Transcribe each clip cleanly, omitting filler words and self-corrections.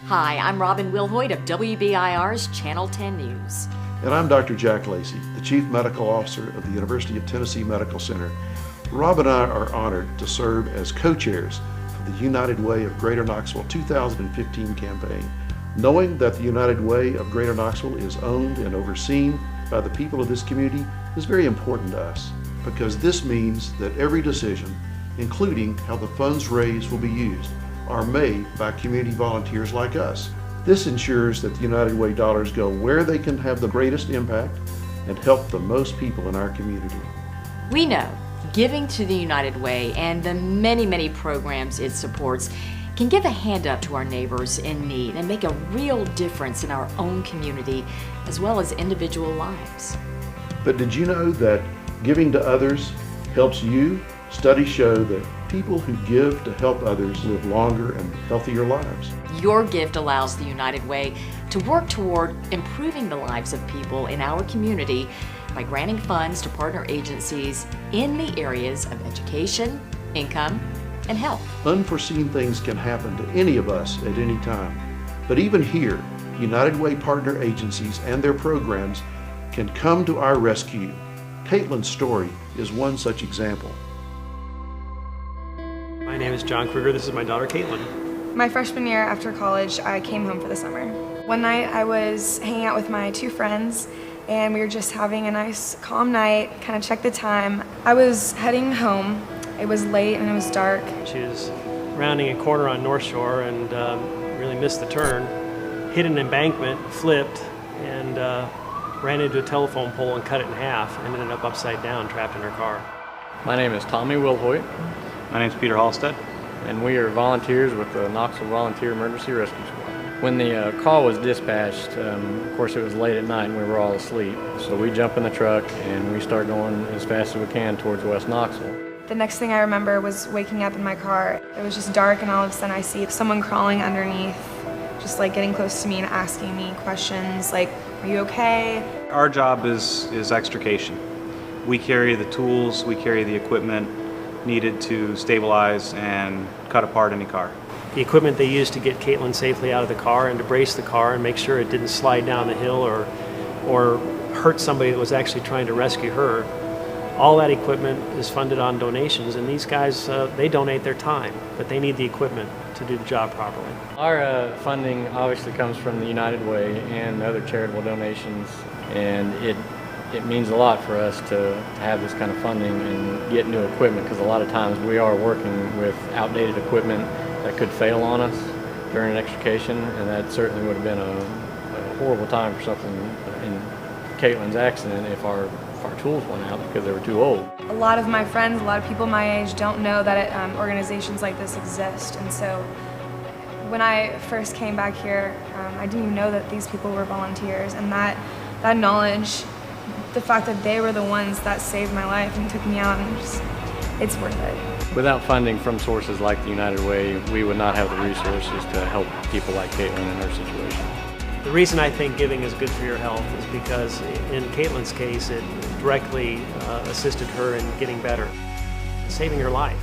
Hi, I'm Robin Wilhoit of WBIR's Channel 10 News. And I'm Dr. Jack Lacey, the Chief Medical Officer of the University of Tennessee Medical Center. Rob and I are honored to serve as co-chairs for the United Way of Greater Knoxville 2015 campaign. Knowing that the United Way of Greater Knoxville is owned and overseen by the people of this community is very important to us, because this means that every decision, including how the funds raised will be used, are made by community volunteers like us. This ensures that the United Way dollars go where they can have the greatest impact and help the most people in our community. We know giving to the United Way and the many programs it supports can give a hand up to our neighbors in need and make a real difference in our own community as well as individual lives. But did you know that giving to others helps you? Studies show that people who give to help others live longer and healthier lives. Your gift allows the United Way to work toward improving the lives of people in our community by granting funds to partner agencies in the areas of education, income, and health. Unforeseen things can happen to any of us at any time. But even here, United Way partner agencies and their programs can come to our rescue. Sheilas Story is one such example. My name is John Kruger. This is my daughter, Caitlin. My freshman year after college, I came home for the summer. One night I was hanging out with my two friends and we were just having a nice calm night, kind of checked the time. I was heading home. It was late and it was dark. She was rounding a corner on North Shore and really missed the turn, hit an embankment, flipped, and ran into a telephone pole and cut it in half and ended up upside down, trapped in her car. My name is Tommy Wilhoit. My name is Peter Halstead. And we are volunteers with the Knoxville Volunteer Emergency Rescue Squad. When the call was dispatched, of course it was late at night and we were all asleep. So we jump in the truck and we start going as fast as we can towards West Knoxville. The next thing I remember was waking up in my car. It was just dark and all of a sudden I see someone crawling underneath, just like getting close to me and asking me questions like, are you okay? Our job is extrication. We carry the tools, we carry the equipment needed to stabilize and cut apart any car. The equipment they used to get Caitlin safely out of the car and to brace the car and make sure it didn't slide down the hill or hurt somebody that was actually trying to rescue her, all that equipment is funded on donations, and these guys, they donate their time, but they need the equipment to do the job properly. Our funding obviously comes from the United Way and other charitable donations, and it means a lot for us to have this kind of funding and get new equipment, because a lot of times we are working with outdated equipment that could fail on us during an extrication, and that certainly would have been a horrible time for something in Caitlin's accident if our tools went out because they were too old. A lot of my friends, a lot of people my age don't know that organizations like this exist, and so when I first came back here, I didn't even know that these people were volunteers, and that knowledge, the fact that they were the ones that saved my life and took me out, and it's worth it. Without funding from sources like the United Way, we would not have the resources to help people like Caitlin in her situation. The reason I think giving is good for your health is because in Caitlin's case, it directly assisted her in getting better, saving her life.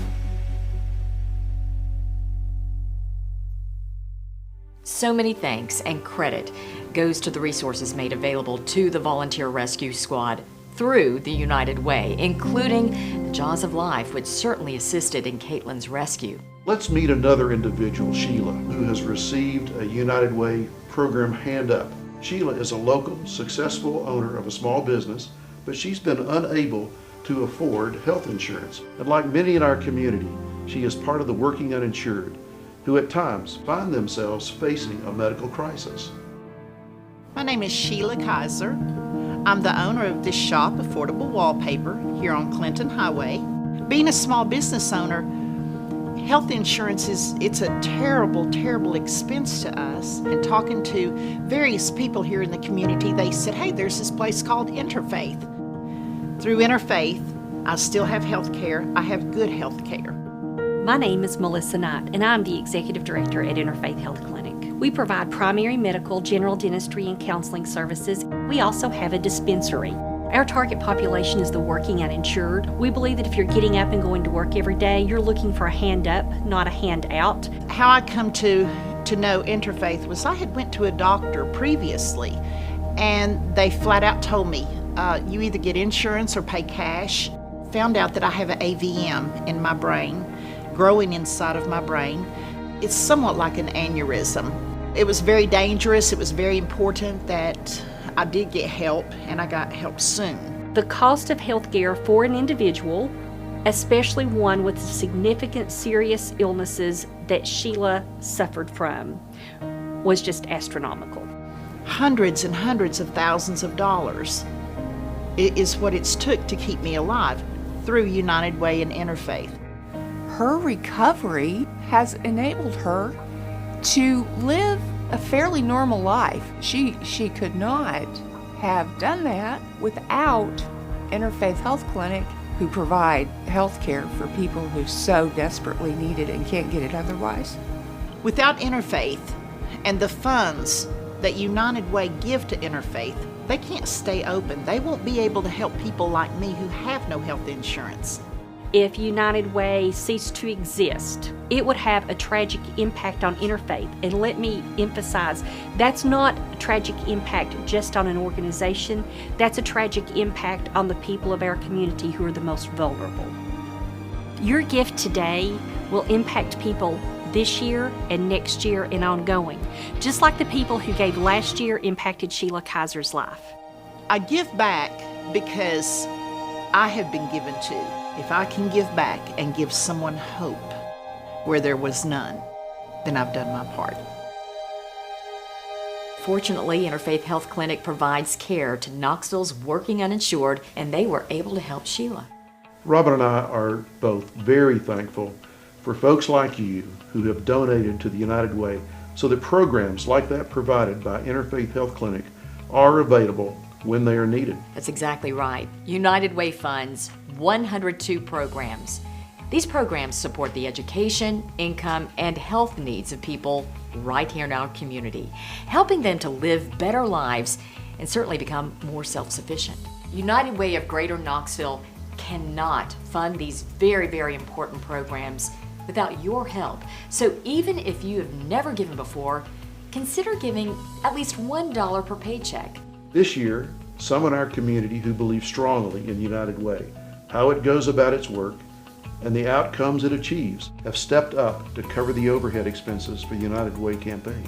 So many thanks and credit goes to the resources made available to the Volunteer Rescue Squad through the United Way, including the Jaws of Life, which certainly assisted in Caitlin's rescue. Let's meet another individual, Sheila, who has received a United Way program hand up. Sheila is a local, successful owner of a small business, but she's been unable to afford health insurance. And like many in our community, she is part of the working uninsured, who at times find themselves facing a medical crisis. My name is Sheila Kaiser. I'm the owner of this shop, Affordable Wallpaper, here on Clinton Highway. Being a small business owner, health insurance it's a terrible expense to us. And talking to various people here in the community, they said, hey, there's this place called Interfaith. Through Interfaith, I still have health care. I have good health care. My name is Melissa Knight, and I'm the Executive Director at Interfaith Health Clinic. We provide primary medical, general dentistry, and counseling services. We also have a dispensary. Our target population is the working uninsured. We believe that if you're getting up and going to work every day, you're looking for a hand up, not a hand out. How I come to to know Interfaith was I had went to a doctor previously, and they flat out told me, you either get insurance or pay cash. Found out that I have an AVM in my brain, growing inside of my brain. It's somewhat like an aneurysm. It was very dangerous. It was very important that I did get help, and I got help soon. The cost of health care for an individual, especially one with significant serious illnesses that Sheila suffered from, was just astronomical. Hundreds and hundreds of thousands of dollars is what it's took to keep me alive through United Way and Interfaith. Her recovery has enabled her to live a fairly normal life. She could not have done that without Interfaith Health Clinic, who provide health care for people who so desperately need it and can't get it otherwise. Without Interfaith and the funds that United Way give to Interfaith, they can't stay open. They won't be able to help people like me who have no health insurance. If United Way ceased to exist, it would have a tragic impact on Interfaith. And let me emphasize, that's not a tragic impact just on an organization. That's a tragic impact on the people of our community who are the most vulnerable. Your gift today will impact people this year and next year and ongoing, just like the people who gave last year impacted Sheila Kaiser's life. I give back because I have been given to. If I can give back and give someone hope where there was none, then I've done my part. Fortunately, Interfaith Health Clinic provides care to Knoxville's working uninsured, and they were able to help Sheila. Robin and I are both very thankful for folks like you who have donated to the United Way so that programs like that provided by Interfaith Health Clinic are available when they are needed. That's exactly right. United Way funds 102 programs. These programs support the education, income, and health needs of people right here in our community, helping them to live better lives and certainly become more self-sufficient. United Way of Greater Knoxville cannot fund these very, very important programs without your help. So even if you have never given before, consider giving at least $1 per paycheck. This year, some in our community who believe strongly in United Way, how it goes about its work, and the outcomes it achieves, have stepped up to cover the overhead expenses for the United Way campaign.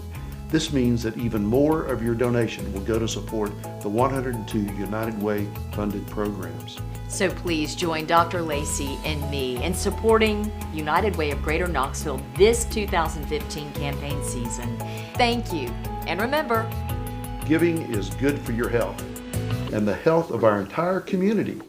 This means that even more of your donation will go to support the 102 United Way funded programs. So please join Dr. Lacey and me in supporting United Way of Greater Knoxville this 2015 campaign season. Thank you. And remember, Giving is good for your health and the health of our entire community.